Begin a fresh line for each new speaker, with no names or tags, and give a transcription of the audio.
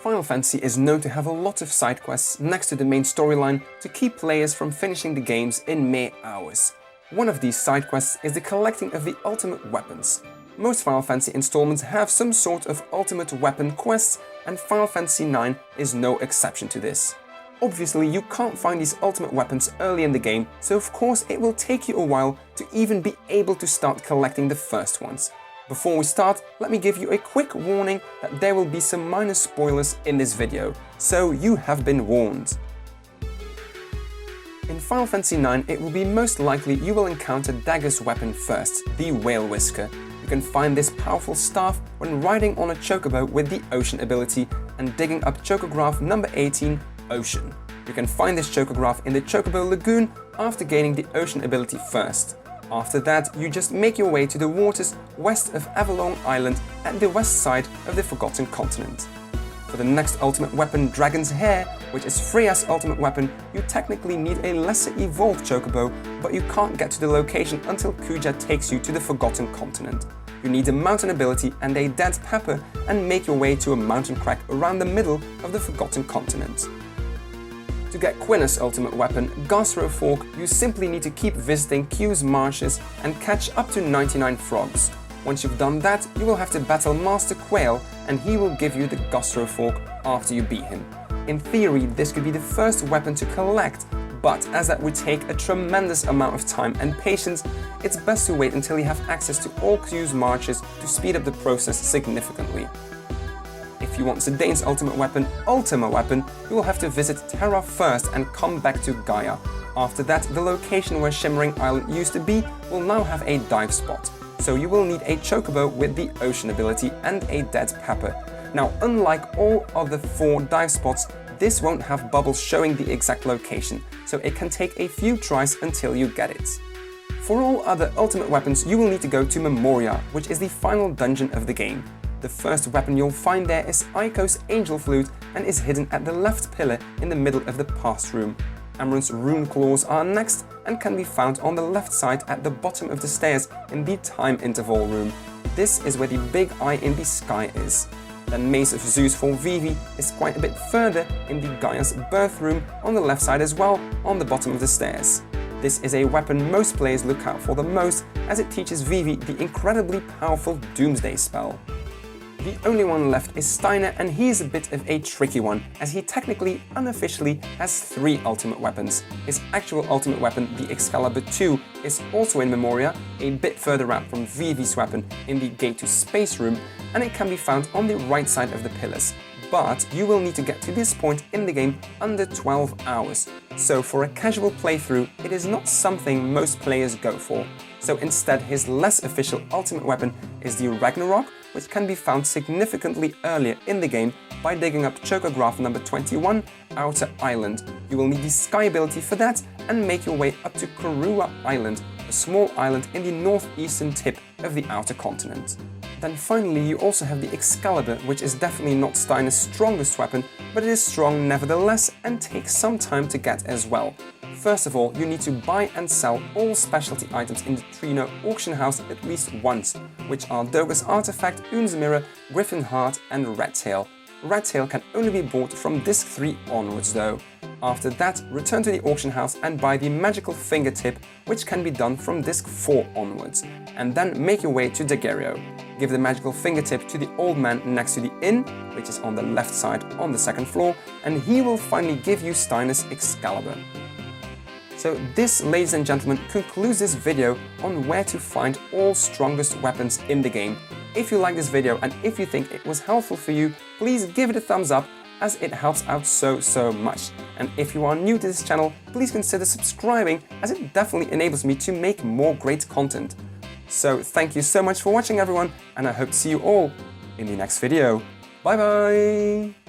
Final Fantasy is known to have a lot of side quests next to the main storyline to keep players from finishing the games in mere hours. One of these side quests is the collecting of the ultimate weapons. Most Final Fantasy installments have some sort of ultimate weapon quests, and Final Fantasy IX is no exception to this. Obviously, you can't find these ultimate weapons early in the game, so of course it will take you a while to even be able to start collecting the first ones. Before we start, let me give you a quick warning that there will be some minor spoilers in this video, so you have been warned. In Final Fantasy IX, it will be most likely you will encounter Dagger's weapon first, the Whale Whisker. You can find this powerful staff when riding on a chocobo with the Ocean ability and digging up chocograph number 18, Ocean. You can find this chocograph in the Chocobo Lagoon after gaining the Ocean ability first. After that, you just make your way to the waters west of Avalon Island at the west side of the Forgotten Continent. For the next ultimate weapon, Dragon's Hair, which is Freya's ultimate weapon, you technically need a lesser evolved chocobo, but you can't get to the location until Kuja takes you to the Forgotten Continent. You need a mountain ability and a dead pepper and make your way to a mountain crack around the middle of the Forgotten Continent. To get Quina's ultimate weapon, Gastro Fork, you simply need to keep visiting Q's marshes and catch up to 99 frogs. Once you've done that, you will have to battle Master Quail and he will give you the Gastro Fork after you beat him. In theory, this could be the first weapon to collect, but as that would take a tremendous amount of time and patience, it's best to wait until you have access to all Q's marshes to speed up the process significantly. If you want Zidane's ultimate weapon, Ultima weapon, you will have to visit Terra first and come back to Gaia. After that, the location where Shimmering Island used to be will now have a dive spot, so you will need a chocobo with the Ocean ability and a dead pepper. Now, unlike all other 4 dive spots, this won't have bubbles showing the exact location, so it can take a few tries until you get it. For all other ultimate weapons, you will need to go to Memoria, which is the final dungeon of the game. The first weapon you'll find there is Eiko's Angel Flute and is hidden at the left pillar in the middle of the past room. Amarant's Rune Claws are next and can be found on the left side at the bottom of the stairs in the Time Interval room. This is where the big eye in the sky is. Then Mace of Zeus for Vivi is quite a bit further in the Gaia's birth room on the left side as well, on the bottom of the stairs. This is a weapon most players look out for the most, as it teaches Vivi the incredibly powerful Doomsday spell. The only one left is Steiner, and he is a bit of a tricky one, as he technically, unofficially, has 3 ultimate weapons. His actual ultimate weapon, the Excalibur II, is also in Memoria, a bit further out from Vivi's weapon in the Gate to Space room, and it can be found on the right side of the pillars. But you will need to get to this point in the game under 12 hours. So for a casual playthrough, it is not something most players go for. So instead, his less official ultimate weapon is the Ragnarok, which can be found significantly earlier in the game by digging up chocograph number 21, Outer Island. You will need the Sky ability for that and make your way up to Kurua Island, a small island in the northeastern tip of the outer continent. Then finally, you also have the Excalibur, which is definitely not Steiner's strongest weapon, but it is strong nevertheless and takes some time to get as well. First of all, you need to buy and sell all specialty items in the Trino auction house at least once, which are Doga's Artifact, Une's Mirror, Griffin Heart and Red Tail. Red Tail can only be bought from disc 3 onwards though. After that, return to the auction house and buy the Magical Fingertip, which can be done from disc 4 onwards, and then make your way to Dagger. Give the Magical Fingertip to the old man next to the inn, which is on the left side on the 2nd floor, and he will finally give you Steiner's Excalibur. So this, ladies and gentlemen, concludes this video on where to find all strongest weapons in the game. If you like this video and if you think it was helpful for you, please give it a thumbs up, as it helps out so much. And if you are new to this channel, please consider subscribing, as it definitely enables me to make more great content. So thank you so much for watching everyone, and I hope to see you all in the next video. Bye bye!